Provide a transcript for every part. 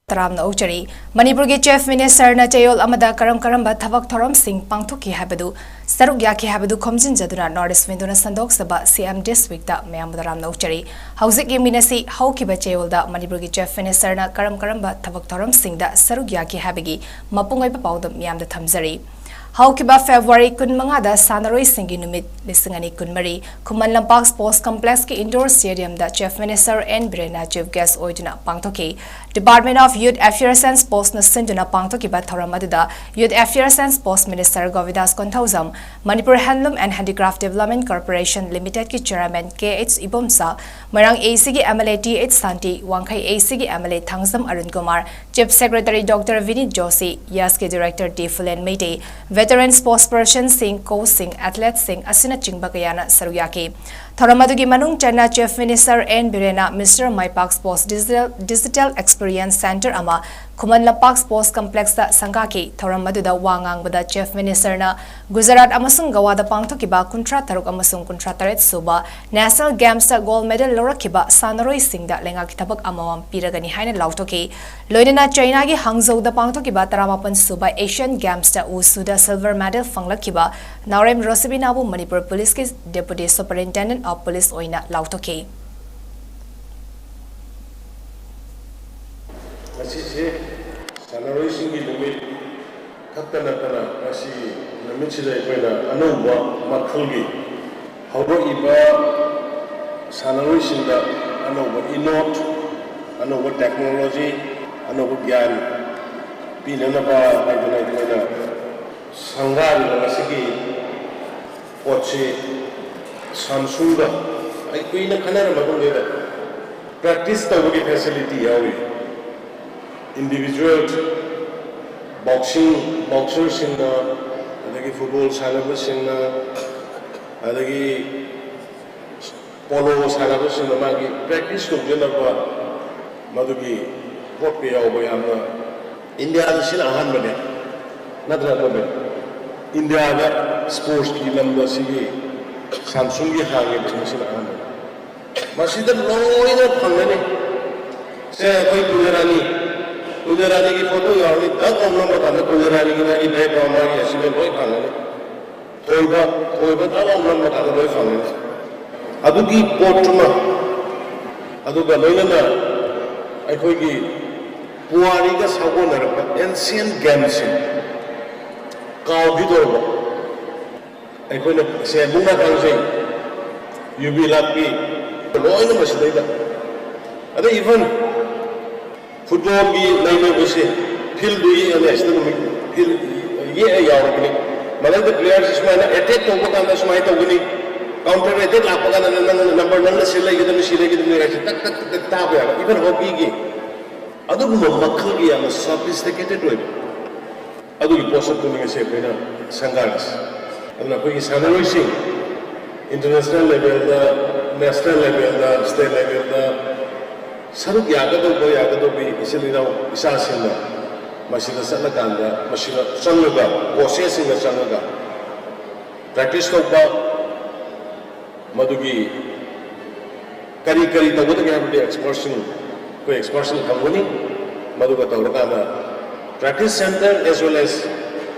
Taramna Uchari, Manipur Chief Minister na Chayol Amada Karamba Tavak Thoram Singh Pangtuki Habadu, Sarugyaki Habadu Komjin Jaduna Norris Winduna Sandok Saba CM District da Mayamadaramna Uchari, Housing Minasi, Haukiba Chayol da Manipur Chief Minister na Karamba Tavak Thoram Singh da Sarugyaki Habigi, Mapungay Papaw da Mayam da Thamzari. Haukiba February Kunmangada Sanaroi Singi Numit Lisingani Kunmari, Kuman Lampak Sports Complex ki Indoor Stadium da Chief Minister N. Birena Chief Guest Oiduna Pangtoki, Department of Youth Affairs and Sports na Sinduna Pangtoki ba Thoramadida, Youth Affairs and Sports Minister Govidas Konthausam, Manipur Handloom and Handicraft Development Corporation Limited ki Chairman K.H. Ibomsa, Marang AC ki MLA T.H. Santi, Wangkai AC ki MLA Thangsam Arun Kumar, Chief Secretary Dr. Vinit Joshi, YAS ki Director T. Fulen Meite, Veteran Sportsperson Singh Ko Singh, Athlete Singh, Asina Chingbakayana Saruyaki. Thoramadugi Manung Chana Chief Minister N. Birena, Mr. MAIBAM Sports Digital Experience Center Ama, Kuman Lampak Sports Complex da Sangaki, Thoramaduda Wangang Bada Chief Minister na Gujarat Amasung Gawada Pangtokiba, Kuntra Taruk Amasung Kuntra Taret Suba, National Games da Gold Medal Lorakiba, Sanaroi Singh da Lengakitabak Amawam Piragani Haina Lautoki, Loidena China gi Hangzhou da Pangtokiba Taramapan Suba Asian Games da Usuda Silver Medal Fanglakiba, Naurem Rosibinabu Manipur Police ki Deputy Superintendent of Police Oina Lautoki. Sanaroi Singh Numit Katanatana, Nasi Namichida Equina, Anuba, Makulgi, Iba Sanaroi Sinda, Anuba Inot, Anuba Technology, Anuba Gyan, Pinanaba, Naiduna, Sangal, Nasiki, Poche, Samsunga, I queen a Canara Makuleda. Practice the working facility, individual boxers in the football syllabus in the polo syllabus in the Magi practice to Geneva Madugi what we are India is in a hundred not that India sports kilam the city Samsungi Hagi business in a hundred. Masjid no enough for say Pujarani. Pujarani ki photo yaani tak amna batana Pujarani ki na idhe drama ki aisi mein koi khangane koi tak amna batana koi khangane adu ki portuma adu ka loina ai koi ki puari ka sago narapa ancient games kaw bhi dorba ai koi na se bunga kangse yubi lakki loina masjid adu even football की लाइनों में से field हुई है national में field ये है यार अपने मतलब तो players इसमें ना attack तो वो काम इसमें तो नहीं counter attack लापा का ना number नंबर सिलाई के तो नहीं सिलाई के तो नहीं ऐसे तक तक तक ताप यार even hockey की अदु मक्खल की यार sophisticated हुए अदु की पोषक तो नहीं से अपने संघर्ष अदु ना कोई Sanaroi Singh international level दा national level दा state level दा Saruk Yagado be Isilino, Isasina, Masina Sanaganda, Masina Sanaga, possessing a Sanaga. Practice of Madugi Kari, the Wood have the expression company, Maduga Tauragana, practice center as well as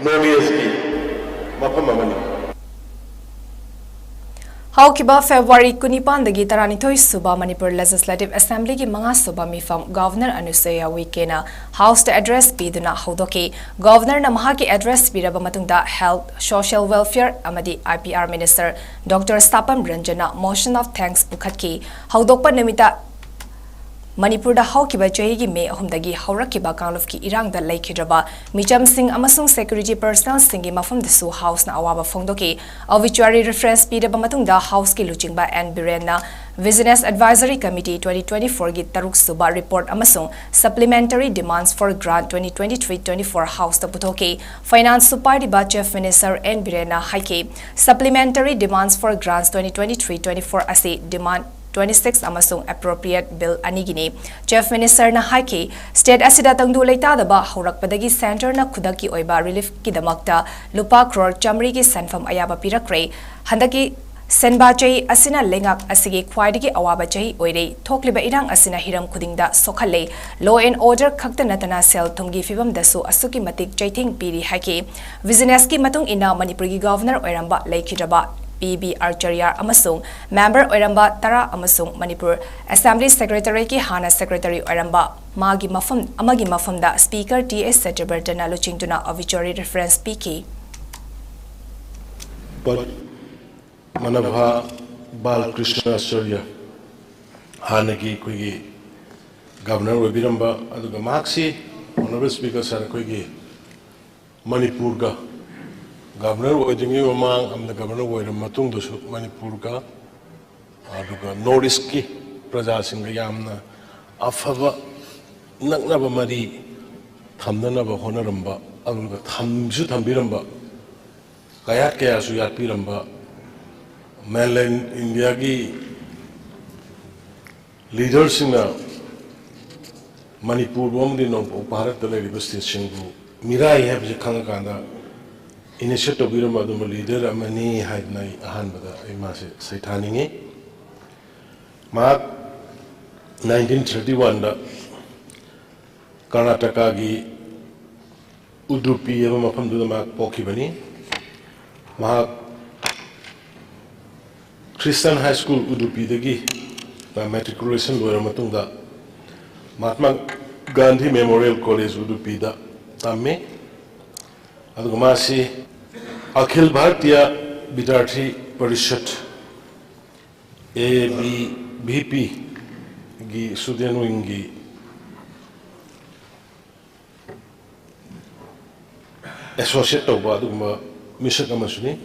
Noviasbi, Mapamamani. Haukiba February Kunipandagi Taranitoi Suba Manipur Legislative Assembly ki Manga Suba Mifam Governor Anusaya Wikena House to address Biduna Haudoki Governor Namahaki address Biraba Matunda Health Social Welfare Amadi IPR Minister Dr. Stapam Ranjana motion of thanks Bukhatki Haudokpa Namita Manipur da Haukiba Jaygi May Humdagi Haurakiba Kanlovki Irang da Laikidraba Micham Singh Amasung Security Personnel Singi Mafam Desu House na Awaba Fongdoki obituary reference Pida Bamatung da House ki Luching ba and Birena Business Advisory Committee 2024 gi Taruk Suba report Amasung supplementary demands for grant 2023-24 House da Putoki Finance Supari ba Chief Minister N. Birena Haiki supplementary demands for grants 2023-24 asi demand 26 amasung appropriate bill anigini Chief Minister na haiki state asida tangdu leita da ba haurakpadagi center na khudaki oiba relief ki damakta lupa crore chamri ki sanfam ayaba pirakre handaki Senba Chai Asina Lengak Asigi Kwaidigi Awaba Chai Oire, Tokliba Irang Asina Hiram Kudinda Sokale, Law and Order Kakta Natana Sel Tungi Fibam Dasu Asuki Matik Jaiting Piri Haki, Vizineski Matung Ina Manipuri Governor Oiramba Lakiraba, PB Archaria Amasung, Member Oiramba Tara Amasung Manipur, Assembly Secretary Ki Hana Secretary Oiramba, Amagi Mafam da Speaker T.S. Sajabertana Luchingtuna Obituary Reference PK. But Manabha Bal Krishna Surya Hanagi Kuigi Governor Wabiramba Aduga Maxi, Honorable Speaker Sarakuigi Manipurga Governor Wajingi Wamang, I'm the Governor Wayam Matung Manipurga Aduga Noriski Praja Singayamna Afava Naknaba Mari Tamdanaba Honoramba Aduga Tamsu Tambiramba Kayat Kayasu Yapiramba mainland India ki leaders in Manipur wamdi no Bharat the lady was stingu Mirai have the Kanganda initiative birama the leader amani had nai ahanbada imase saitaningi Mark 1931 da Karnataka gi Udupi eva mafam du Mark Pokibani Mark Christian High School Udupi dagi matriculation loira matungda Mahatma Gandhi Memorial College Udupi da tamme aduga masi Akhil Bharatiya Vidyarthi Parishad ABVP gi student wing gi associate toba aduga mission kamasuni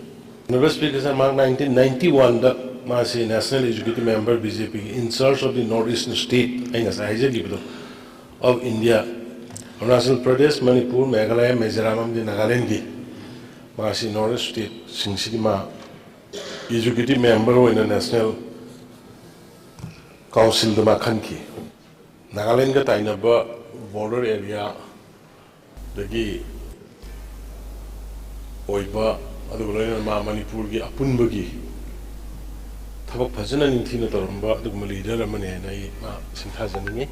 Honorable Speaker, Mark 1991, the Masi National Executive Member BJP in charge of the northeastern state of India, Arunachal Pradesh, Manipur, Meghalaya, Mizoram, the Nagaland, Masi North State, Singsidima, Executive Member in the National Council the Makanki. Nagaland got Tainaba border area, the Gi Oiba. Aduga Manipur gi apunbagi thabak phajana ninthina toramba aduga leader amane nai ma sinthajaningi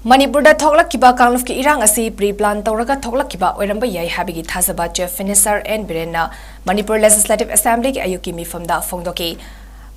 Manipur da thoklakiba kangluf ki irang asi pre-plan tawraga thoklakiba oiramba yai habigi thazaba chief minister N Birena Manipur Legislative Assembly ki ayuki mifamda phongdoki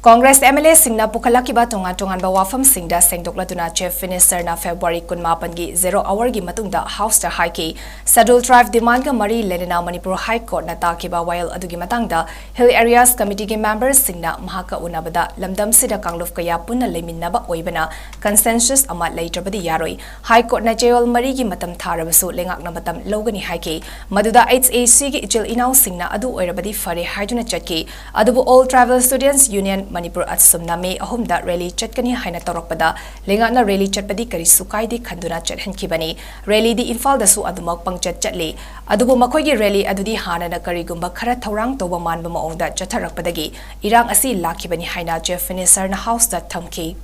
Congress MLA Singna Pukalakiba Tongan Bawafam Singda Sengdokladuna Chief Minister na February 18 gi 0 hour gi matungda House ta High Schedule Drive demand ga mari lenena Manipur High Court na takiba while adugi matangda Hill Areas Committee gi members Singna mahaka unabada lamdam sida kangluf kaya punna leminaba oibana consensus ama leitrabadi yaroi High Court na jail mari gi matam tharabasu lengak na matam logani High Maduda HAC gi ichil inaw Singna adu oirabadi fare haiduna chatki adubu All Travel Students Union Manipur at Sumname Ahumda rally chatkani haina torokpada lengana rally chatpadi kari sukai di khanduna chathenkibani rally di Imphal da su adumak pangchat chatle adubu makoigi rally adudi hana na kari gumba khara thaurang toba manba maongda chatharakpadagi irang asi lakibani haina Chief Minister na House da thamki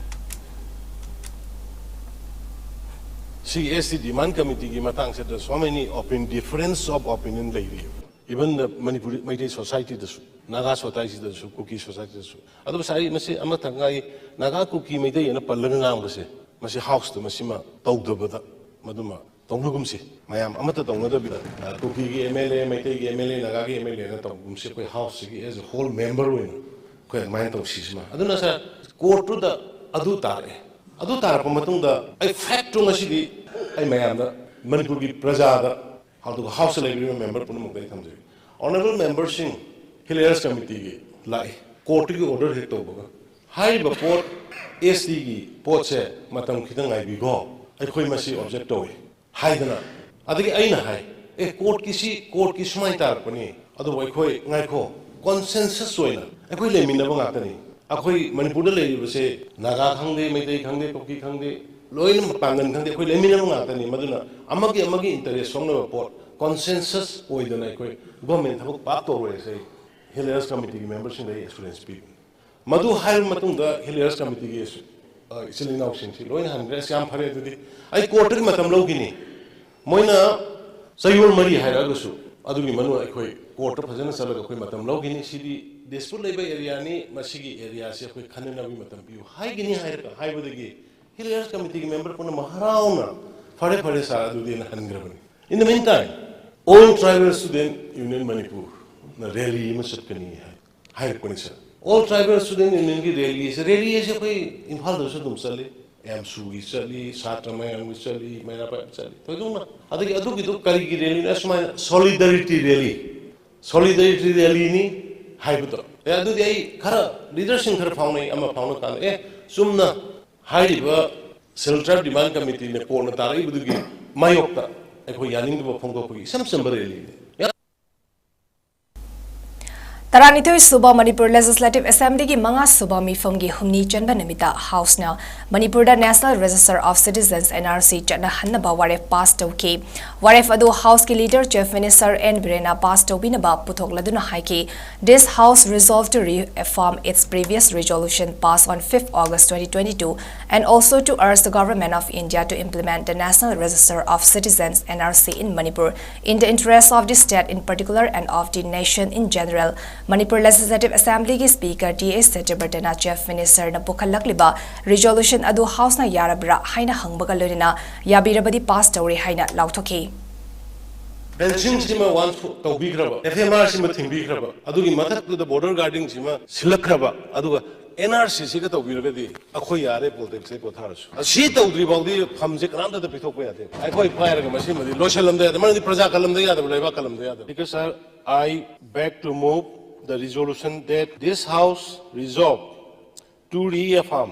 CST demand committee ki matang se so many difference of opinion lady even the Manipuri Meitei society dasu Naga society dasu Kuki society dasu adu sari masi amatangai Naga Kuki Meitei na palanga base masi house to masima tawdabada maduma tawlugumsi mayam amata tawngada bida Kuki gi MLA Meitei gi MLA Naga gi MLA na tawgumsi koi house gi as a whole member win koi mayan tawsisma aduna sa court to da adu tar pamatungda ai fact to ngasi gi ai mayam da Manipur gi praja da House Agreement member Honorable Member Singh Hill Areas Committee Lai Court order hit over High before SD Poche Matam Kitang I go I quit my object away High than I think I know high a court kismai tarpani otherwise Niko consensus win I quit let me never atani a quit Manipur lady will say Naga Hangde Mete Hangde Koki Hangde Loin Pangan Hangde quit let me never atani Maduna Amagi interest from the report consensus oid na koi government thak pat to re sei Hill Areas Committee members in the experience people madu hire matung da Hill Areas Committee ge isilin option si loin han siam phare dudi ai quarter matam logini moina sayur mari haira gusu अदुगी Manu अखोई court फजन चलग अखोई मतम लौगिनी सिदी दिसपुर लेबे area नि मसिगी area से अखोई खननबी मतम पिउ हाइगिनी हाइबदगी हिलियर्स कमिटी के मेंबर पुन महाराउना फरे फरे सा अदुदी न हनग्रबनी in the mean time all tribal student union Manipur न रैली मसकनी है हायर कोनिसा ऑल ट्राइबल स्टूडेंट यूनियन की रैली से कोई इंफाल दोसे तुम चले एम सुगी चली सात्रमयम चली मेरा पर चली तो दुना अदगी अदुगी दु करी की रैली न समा सॉलिडरिटी रैली नि हाइबतो ए अदुदी आई खरा लीडरशिप खरा फाउनै अमा फाउन कान ए सुमना हाइबा सेल ट्राइब डिमांड कमिटी ने कोन तारै बुदुगी मायोक्ता अखोई यानिंग बो फोंगो पगी सम rally Taranithoi Suba Manipur Legislative Assembly ki Manga Suba Mifamgi Humni Chanba Namita House na Manipur da National Register of Citizens NRC Chana Hannaba Waref passed okay. Waref Adu House ki leader Chief Minister N Birena passed Binaba Puthok Laduna Haiki. This House resolved to reaffirm its previous resolution passed on 5th August 2022 and also to urge the government of India to implement the National Register of Citizens NRC in Manipur in the interest of the state in particular and of the nation in general. Manipur Legislative Assembly ki Speaker T.A. Setibertana Chief Minister na pukhalakliba resolution adu House na yarabra haina hangbaga loina yabirabadi pass tawri haina lauthoki. Benching sima one tawbi kraba FMR sima thingbi kraba adugi mathak to the border guarding sima silak kraba aduga NRC si ka tawbi ragadi akhoi yare politics se kotharasu si tawdri bawdi hamje kanamda da pithok pa yate akhoi fire ga masi madi lochalam da mani praja kalam da yada laiba kalam da yada because sir I beg to move the resolution that this House resolved to reaffirm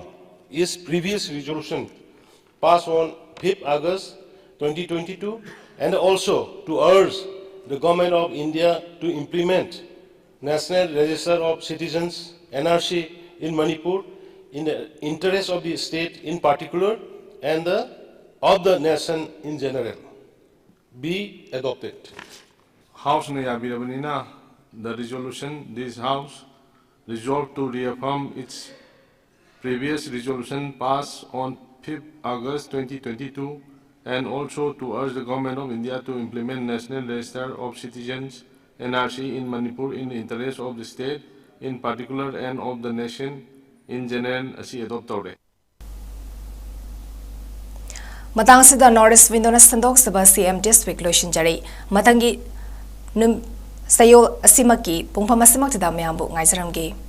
its previous resolution passed on 5th August 2022 and also to urge the Government of India to implement National Register of Citizens NRC in Manipur in the interest of the state in particular and of the nation in general be adopted. House ne yabirabanina the resolution, this House resolved to reaffirm its previous resolution passed on 5th August 2022 and also to urge the Government of India to implement National Register of Citizens NRC in Manipur in the interest of the state in particular and of the nation in general as adopt tore. Matang sida Norris Windona Sandok Saba CM District Lotion Jari Matangi Sayol Asimaki Pungpamasimak Damiambu Naisaramgi.